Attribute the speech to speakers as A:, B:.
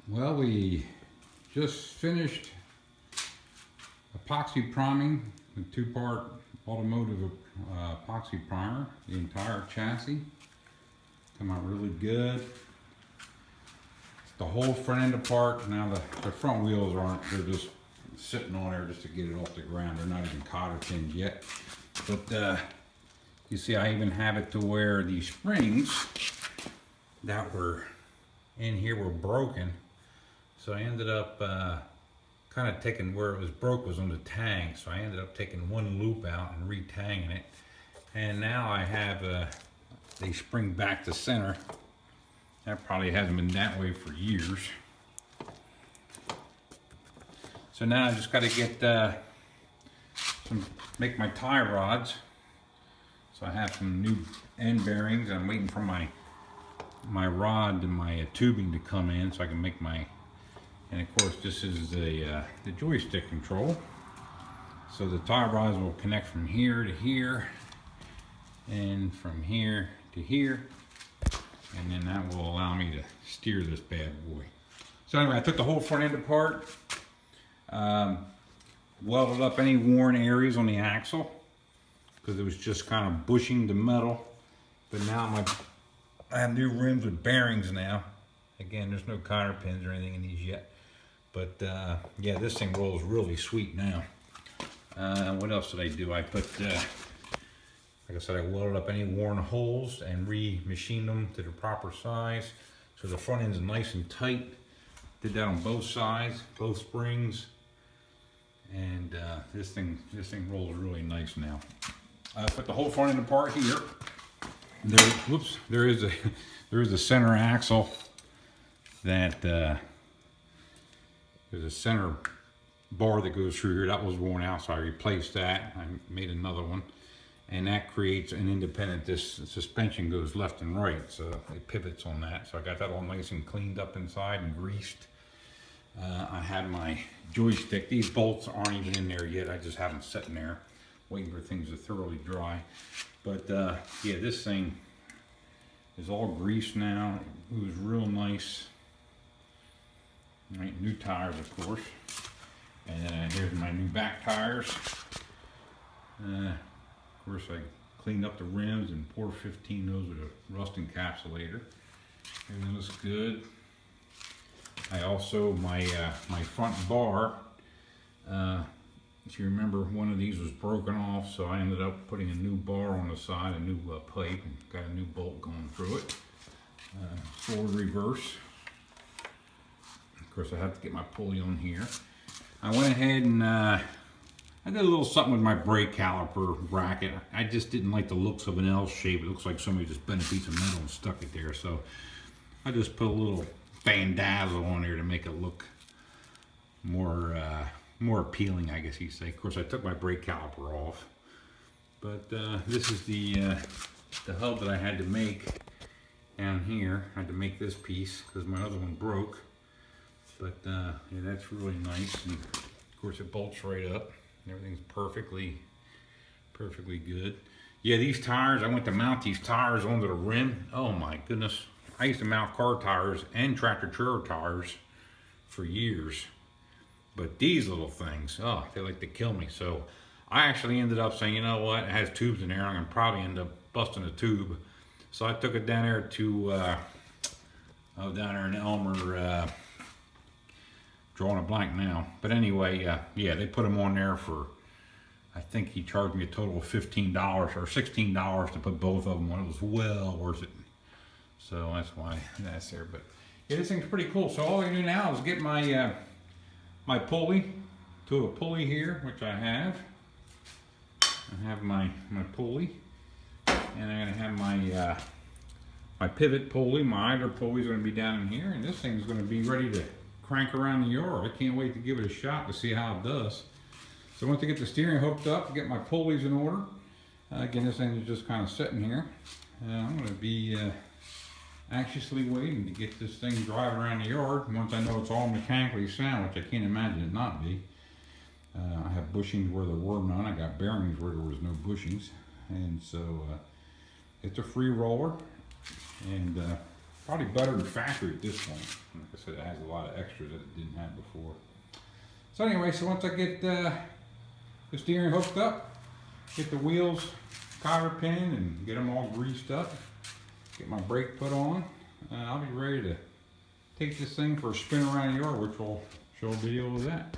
A: Well, we just finished epoxy priming, the two-part automotive epoxy primer, the entire chassis. Come out really good. The whole front end apart. Now the front wheels aren't, they're just sitting on there just to get it off the ground. They're not even cotter pinned yet. But you see, I even have it to where the springs that were in here were broken. So I ended up kind of taking where it was broke was on the tang. So I ended up taking one loop out and retanging it. And now I have they spring back to center. That probably hasn't been that way for years. So now I just got to get make my tie rods. So I have some new end bearings. I'm waiting for my rod and my tubing to come in so I can make my. And of course, this is the joystick control. So the tie rods will connect from here to here, and from here to here, and then that will allow me to steer this bad boy. So anyway, I took the whole front end apart, welded up any worn areas on the axle because it was just kind of bushing the metal. But now I have new rims with bearings now. Again, there's no cotter pins or anything in these yet. But yeah, this thing rolls really sweet now. What else did I do? I put, like I said, I welded up any worn holes and re-machined them to the proper size. So the front end's nice and tight. Did that on both sides, both springs. And this thing rolls really nice now. I put the whole front end apart here. There is a center axle that there's a center bar that goes through here. That was worn out, so I replaced that. I made another one, and that creates an independent. This suspension goes left and right, so it pivots on that. So I got that all nice and cleaned up inside and greased. I had my joystick. These bolts aren't even in there yet. I just have them sitting there, waiting for things to thoroughly dry. But yeah, this thing is all greased now. It was real nice. Right, new tires, of course. And here's my new back tires. Of course, I cleaned up the rims and 415 those with a rust encapsulator. Everything looks good. I also, my front bar, if you remember, one of these was broken off, so I ended up putting a new bar on the side, a new pipe, and got a new bolt going through it. Forward reverse. Of course, I have to get my pulley on here. I went ahead and I did a little something with my brake caliper bracket. I just didn't like the looks of an L shape. It looks like somebody just bent a piece of metal and stuck it there. So I just put a little bandazzle on there to make it look more appealing, I guess you'd say. Of course, I took my brake caliper off. But this is the hub that I had to make down here. I had to make this piece because my other one broke. But yeah, that's really nice, and of course it bolts right up. Everything's perfectly good. Yeah, these tires, I went to mount these tires onto the rim. Oh my goodness. I used to mount car tires and tractor trailer tires for years. But these little things, oh, they like to kill me. So I actually ended up saying, you know what, it has tubes in there. I'm gonna probably end up busting a tube. So I took it down there to, down there in Elmer, drawing a blank now. But anyway, yeah, they put them on there for, I think he charged me a total of $15 or $16 to put both of them on. It was well worth it. So that's why that's there. But yeah, this thing's pretty cool. So all I do now is get my my pulley to a pulley here, which I have. I have my pulley, and I'm gonna have my my pivot pulley. My idler pulley is gonna be down in here, and this thing's gonna be ready to crank around the yard. I can't wait to give it a shot to see how it does. So once I get the steering hooked up, get my pulleys in order. Again, this thing is just kind of sitting here. I'm going to be anxiously waiting to get this thing driving around the yard. Once I know it's all mechanically sound, which I can't imagine it not be. I have bushings where there were none. I got bearings where there was no bushings. And so it's a free roller. And Probably better than factory at this point. Like I said, it has a lot of extras that it didn't have before. So anyway, so once I get the steering hooked up, get the wheels cotter pinned and get them all greased up, get my brake put on, I'll be ready to take this thing for a spin around the yard, which will show a video of that.